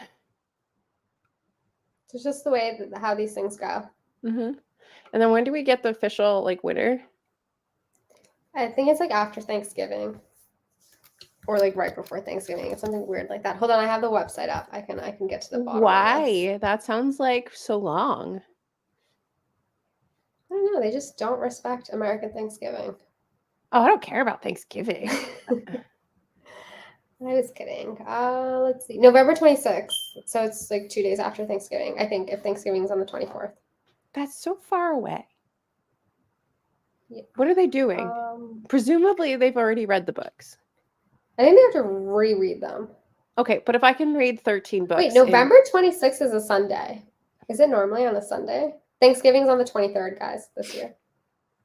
It's just the way how these things go. Mm-hmm. And then when do we get the official winner? I think it's after Thanksgiving, or right before Thanksgiving. It's something weird like that. Hold on, I have the website up. I can get to the bottom. Why? That sounds like so long. I don't know. They just don't respect American Thanksgiving. Oh, I don't care about Thanksgiving. I was kidding. Let's see. November 26th. So it's 2 days after Thanksgiving. I think if Thanksgiving's on the 24th. That's so far away. Yeah. What are they doing? Presumably they've already read the books. I think they have to reread them. Okay, but if I can read 13 books. Wait, November 26th is a Sunday. Is it normally on a Sunday? Thanksgiving's on the 23rd, guys, this year.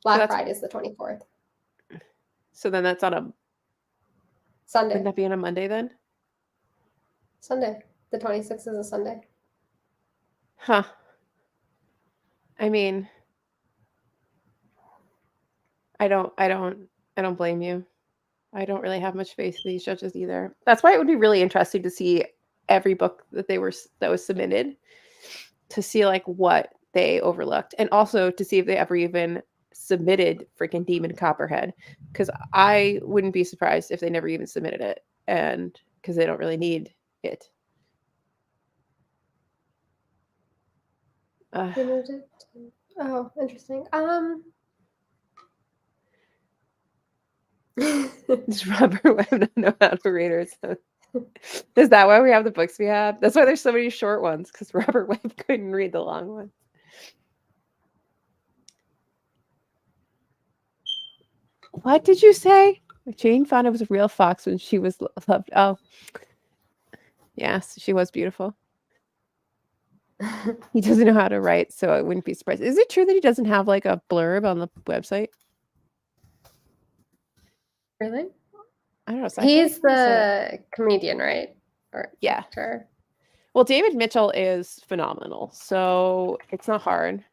Black Friday is the 24th. So then that's on a Sunday. Wouldn't that be on a Monday then? Sunday. The 26th is a Sunday. Huh. I mean, I don't blame you. I don't really have much faith in these judges either. That's why it would be really interesting to see every book that was submitted, to see what they overlooked, and also to see if they ever even submitted freaking Demon Copperhead, because I wouldn't be surprised if they never even submitted it, and because they don't really need it. They moved it. Oh, interesting. Does Robert Webb not know how to read or something? Is that why we have the books we have? That's why there's so many short ones, because Robert Webb couldn't read the long ones. What did you say? Jane Fonda was a real fox when she was loved. Oh, yes, she was beautiful. He doesn't know how to write, so I wouldn't be surprised. Is it true that he doesn't have a blurb on the website? Really? I don't know. So he's the comedian, right? Or yeah. Actor. Well, David Mitchell is phenomenal, so it's not hard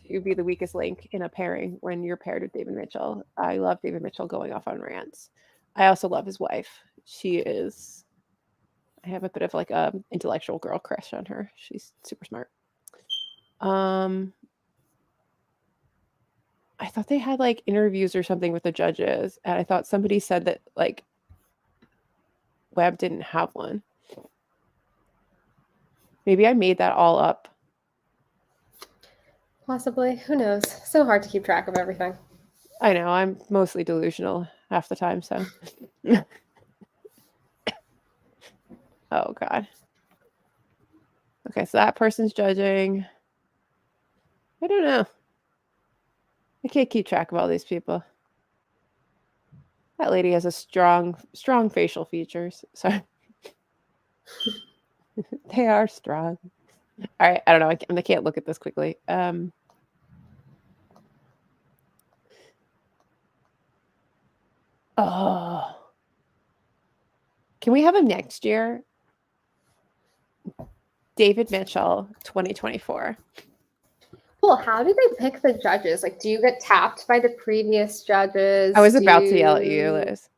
to be the weakest link in a pairing when you're paired with David Mitchell. I love David Mitchell going off on rants. I also love his wife. I have a bit of a intellectual girl crush on her. She's super smart. I thought they had interviews or something with the judges, and I thought somebody said that Webb didn't have one. Maybe I made that all up. Possibly. Who knows? So hard to keep track of everything. I know. I'm mostly delusional half the time, so. Oh, God. Okay, so that person's judging. I don't know. I can't keep track of all these people. That lady has a strong facial features. Sorry. They are strong. All right, I don't know. I can't look at this quickly. Oh. Can we have him next year? David Mitchell, 2024. Well, how do they pick the judges? Do you get tapped by the previous judges? I was about to yell at you, Liz.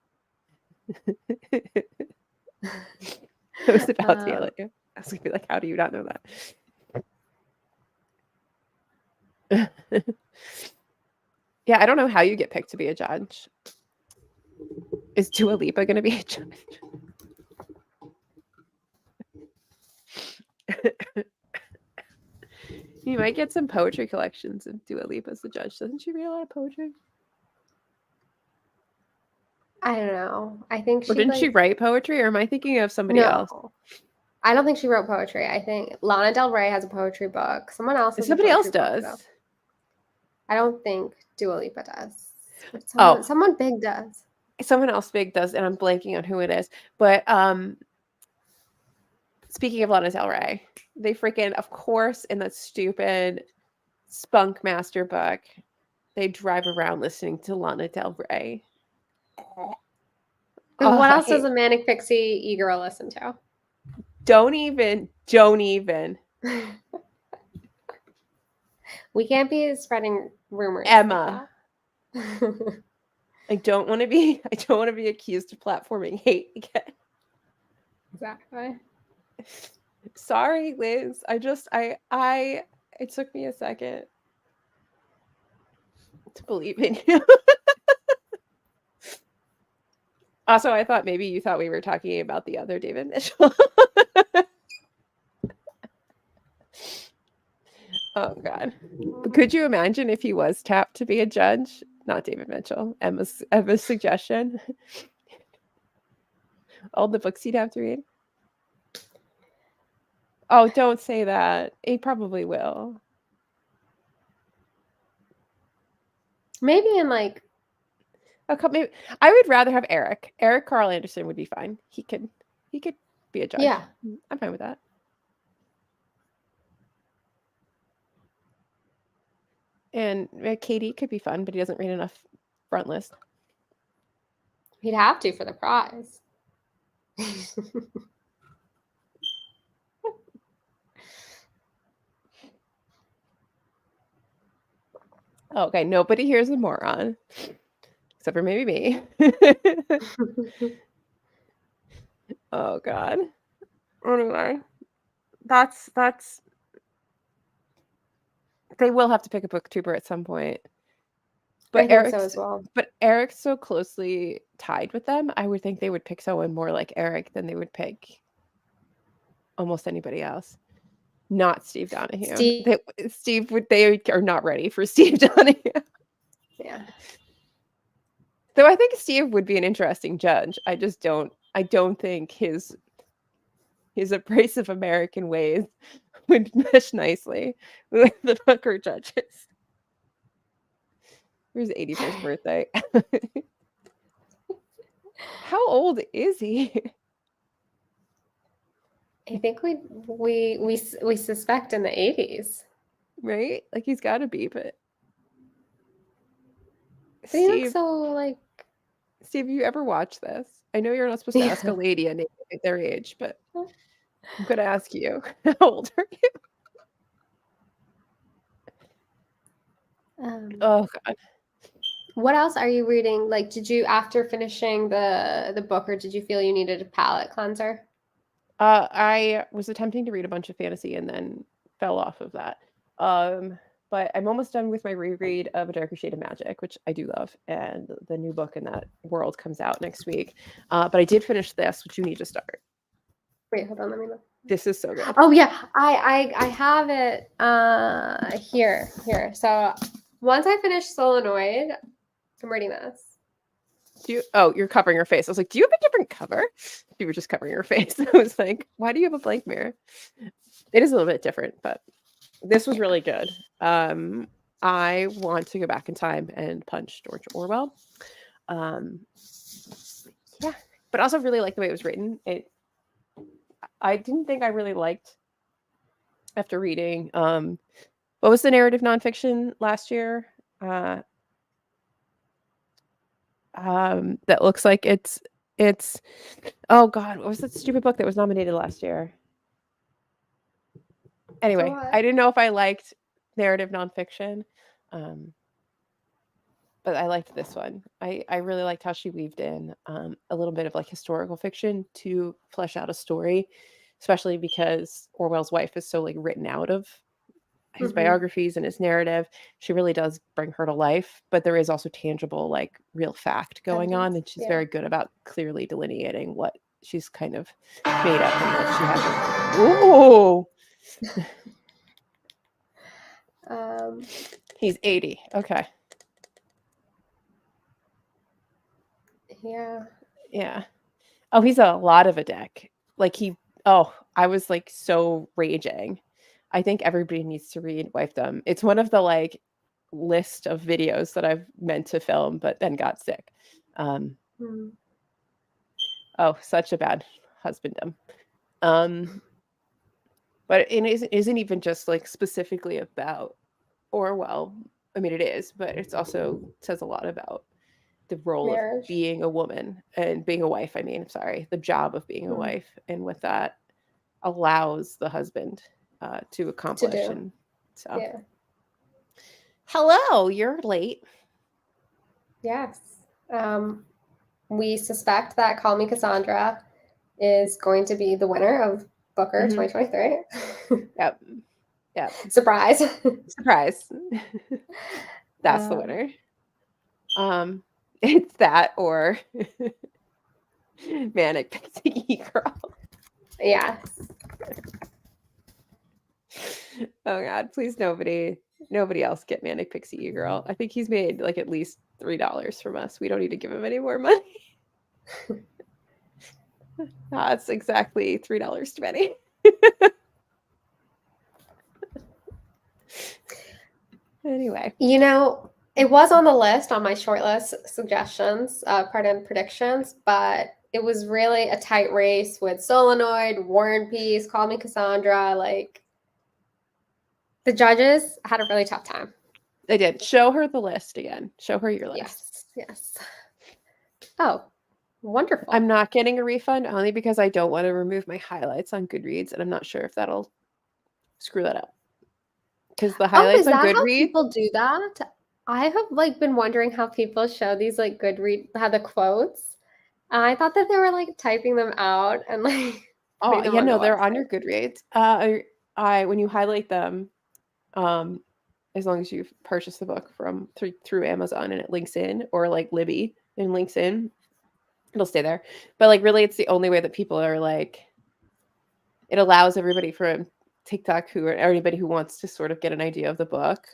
I was about to yell at you. I was going to be like, how do you not know that? Yeah, I don't know how you get picked to be a judge. Is Dua Lipa going to be a judge? You might get some poetry collections if Dua Lipa as the judge. Doesn't she read a lot of poetry? I don't know. I think she didn't she write poetry, or am I thinking of somebody else? I don't think she wrote poetry. I think Lana Del Rey has a poetry book. Someone else. Somebody else does. Book, I don't think Dua Lipa does. Someone big does. Someone else big does, and I'm blanking on who it is. But Speaking of Lana Del Rey, they freaking, of course, in that stupid Spunk Master book, they drive around listening to Lana Del Rey. What else does a manic pixie e-girl listen to? Don't even. We can't be spreading rumors. Emma. Like that. I don't want to be accused of platforming hate again. Exactly. Sorry, Liz. It took me a second to believe in you. Also, I thought maybe you thought we were talking about the other David Mitchell. Oh God. But could you imagine if he was tapped to be a judge? Not David Mitchell. Emma's suggestion. All the books he'd have to read. Oh, don't say that. He probably will. Maybe in like maybe I would rather have Eric. Eric Carl Anderson would be fine. He could be a judge. Yeah. I'm fine with that. And Katie could be fun, but he doesn't read enough front list. He'd have to for the prize. Okay, nobody here is a moron. Except for maybe me. Oh God. Anyway, that's they will have to pick a booktuber at some point. But I think so as well. But Eric's so closely tied with them. I would think they would pick someone more like Eric than they would pick almost anybody else. Not Steve Donahue. They are not ready for Steve Donahue. Yeah. Though I think Steve would be an interesting judge. I don't think his abrasive American ways would mesh nicely with the Booker judges. For his 81st birthday. How old is he? I think we suspect in the 80s. Right? Like he's got to be, but he looks so like. Steve, you ever watch this? I know you're not supposed to ask a lady at their age, but I'm going to ask you. How old are you? Oh God. What else are you reading? Like, did you, after finishing the book, or did you feel you needed a palate cleanser? I was attempting to read a bunch of fantasy and then fell off of that. But I'm almost done with my reread of A Darker Shade of Magic, which I do love, and the new book in that world comes out next week. But I did finish this, which you need to start. Wait, hold on, let me look. This is so good. Oh yeah, I have it here. So once I finish Solenoid, I'm reading this. You're covering your face. I was like, do you have a different cover? You were just covering your face. I was like, why do you have a blank mirror? It is a little bit different, but this was really good. I want to go back in time and punch George Orwell. Yeah, but also really like the way it was written. I didn't think I really liked after reading. What was the narrative nonfiction last year? That looks like it's oh God, what was that stupid book that was nominated last year? Anyway, I didn't know if I liked narrative nonfiction, but I liked this one. I really liked how she weaved in a little bit of like historical fiction to flesh out a story, especially because Orwell's wife is so like written out of his biographies and his narrative. She really does bring her to life, but there is also tangible, like real fact going on, and she's very good about clearly delineating what she's kind of made up and what she hasn't. He's 80. Okay. Yeah. Oh, he's a lot of a deck. Like I was like so raging. I think everybody needs to read Wifedom. It's one of the like list of videos that I've meant to film, but then got sick. Oh, such a bad husbandom. But it isn't even just like specifically about Orwell. I mean, it is, but it's also says a lot about the role of Marriage. being a woman and being a wife. I mean, sorry, the job of being a Mm. wife and what that allows the husband to To accomplish. do. And so, Yeah. hello, you're late. Yes. We suspect that Call Me Cassandra is going to be the winner of Booker 2023. Yep. Yep. Surprise. Surprise. That's the winner. It's that or Manic Pixie Girl. Yes. Oh God, please nobody else get Manic Pixie Girl. I think he's made like at least $3 from us. We don't need to give him any more money. That's exactly $3 too many. Anyway. You know, it was on the list on my shortlist suggestions, predictions, but it was really a tight race with Solenoid, War and Peace, Call Me Cassandra. Like, the judges had a really tough time. They did. Show her the list again. Show her your list. Yes. Oh, wonderful. I'm not getting a refund only because I don't want to remove my highlights on Goodreads, and I'm not sure if that'll screw that up. Because the highlights is on that Goodreads. How people do that? I have like been wondering how people show these like Goodreads, how the quotes. I thought that they were like typing them out and like. Oh yeah, no, they're on your Goodreads. I when you highlight them, as long as you've purchased the book from through Amazon and it links in, or like Libby and links in, it'll stay there. But like really, it's the only way that people are like. It allows everybody from TikTok or anybody who wants to sort of get an idea of the book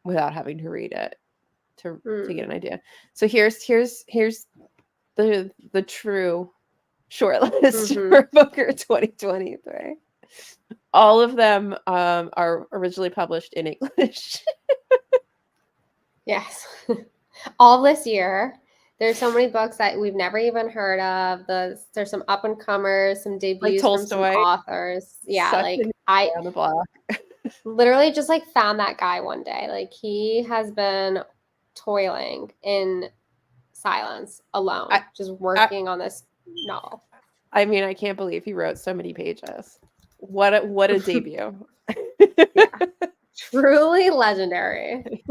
without having to read it to get an idea. So here's the true shortlist for Booker 2023. All of them are originally published in English. Yes. All this year. There's so many books that we've never even heard of. There's some up and comers, some debuts from some authors. Yeah, like I on the block. literally just like found that guy one day. Like he has been toiling in silence alone, just working on this novel. I mean, I can't believe he wrote so many pages. What a debut. Yeah. Truly legendary.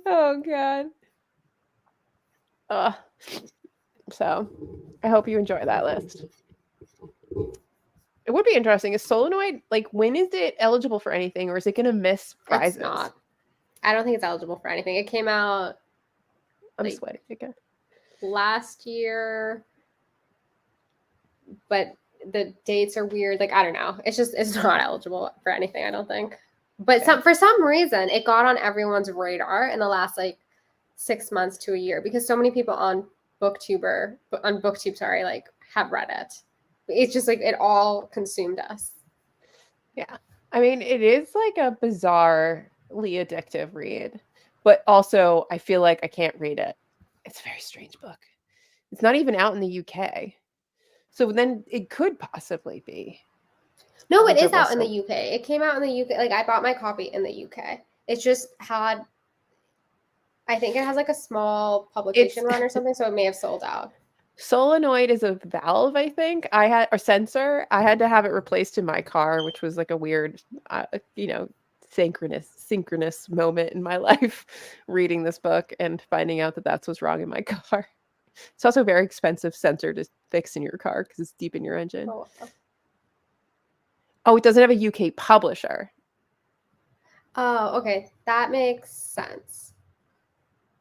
Oh God. So I hope you enjoy that list. It would be interesting. Is Solenoid, like, when is it eligible for anything, or is it going to miss prizes? It's not. I don't think it's eligible for anything. It came out. I'm sweating again. Last year, but the dates are weird. Like, I don't know. It's not eligible for anything, I don't think. But for some reason, it got on everyone's radar in the last like 6 months to a year because so many people on BookTube, like have read it. It's just like it all consumed us. Yeah. I mean, it is like a bizarrely addictive read, but also I feel like I can't read it. It's a very strange book. It's not even out in the UK. So then it could possibly be. No, it is out in the UK. It came out in the UK. Like I bought my copy in the UK. It just had, I think it has like a small publication run or something, so it may have sold out. Solenoid is a valve, I think. Sensor. I had to have it replaced in my car, which was like a weird, synchronous moment in my life, reading this book and finding out that that's what's wrong in my car. It's also a very expensive sensor to fix in your car because it's deep in your engine. Oh, it doesn't have a UK publisher. Oh, okay. That makes sense.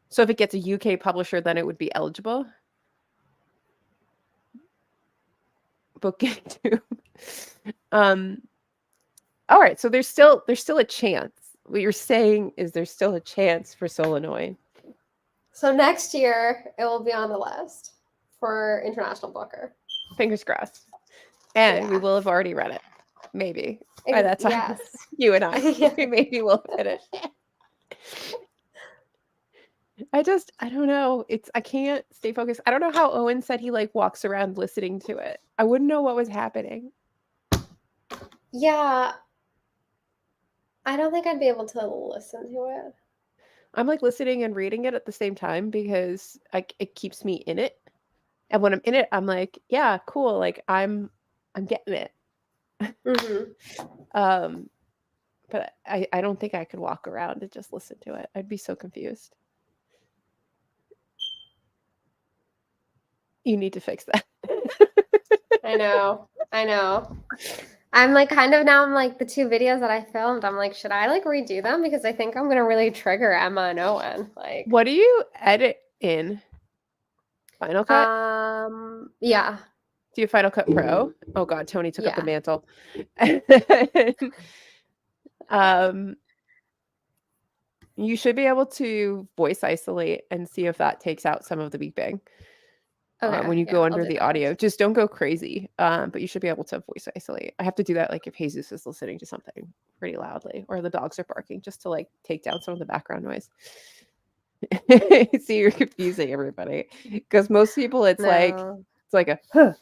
So if it gets a UK publisher, then it would be eligible. Booking too. All right, so there's still a chance. What you're saying is there's still a chance for Solenoid. So next year it will be on the list for International Booker. Fingers crossed. And we will have already read it. Maybe. By that time. Yes. You and I. We maybe will finish. I don't know. I can't stay focused. I don't know how Owen said he like walks around listening to it. I wouldn't know what was happening. Yeah. I don't think I'd be able to listen to it. I'm like listening and reading it at the same time because it keeps me in it. And when I'm in it, I'm like, yeah, cool. Like I'm getting it. But I don't think I could walk around and just listen to it. I'd be so confused. You need to fix that. I know. I'm like I'm like the 2 videos that I filmed, I'm like, should I like redo them? Because I think I'm gonna really trigger Emma and Owen. Like, what do you edit in? Final Cut? Yeah. Do you Final Cut Pro? Oh God, Tony took up the Yeah. mantle. You should be able to voice isolate and see if that takes out some of the beeping. Okay. When you Yeah, go I'll under do the that. audio, just don't go crazy. But you should be able to voice isolate. I have to do that like if Jesus is listening to something pretty loudly or the dogs are barking, just to like take down some of the background noise. See, you're confusing everybody because most people it's like a huh.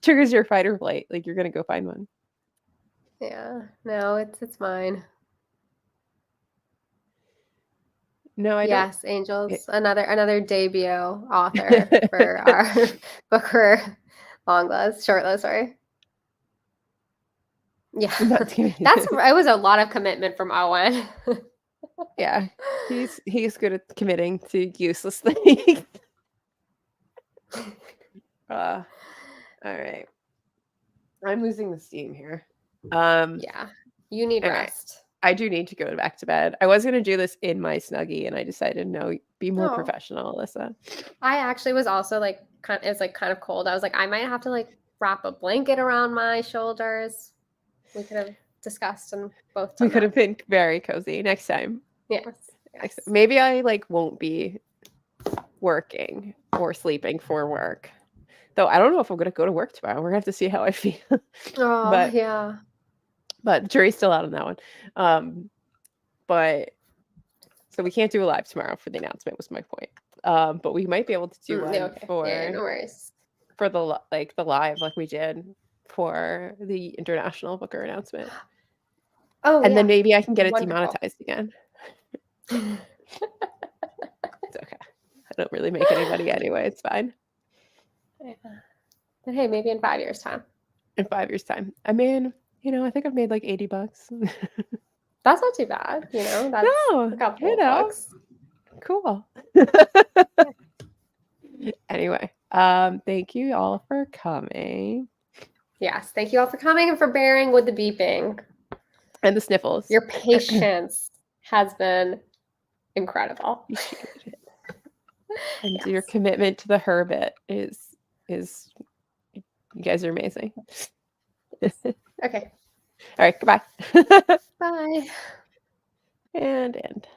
Triggers your fight or flight. Like you're gonna go find one. Yeah. No, it's mine. No, I don't. Yes, Angels, another debut author for our book for Shortlist, sorry. Yeah. It was a lot of commitment from Owen. Yeah. He's good at committing to useless things. All right. I'm losing the steam here. Yeah. You need rest. I do need to go back to bed. I was gonna do this in my Snuggie, and I decided no, be more professional, Alyssa. I actually was also like it's like kind of cold. I was like, I might have to like wrap a blanket around my shoulders. We could have discussed and both done We could that. have been very cozy next time. Yes. Maybe I like won't be working or sleeping for work. Though I don't know if I'm gonna go to work tomorrow. We're gonna have to see how I feel. Oh, yeah. But the jury's still out on that one. But so we can't do a live tomorrow for the announcement was my point. But we might be able to do one for no worries. For the live like we did for the international booker announcement. Oh, and then maybe I can get it demonetized again. It's okay. I don't really make any money anyway. It's fine. Yeah. But hey, maybe in 5 years' time. In 5 years' time. I mean, I think I've made like $80. That's not too bad, That's a couple of bucks. Cool. Anyway, thank you all for coming. Yes, thank you all for coming and for bearing with the beeping. And the sniffles. Your patience has been incredible. And your commitment to the Herbit is you guys are amazing. Okay. All right, goodbye. Bye. And end.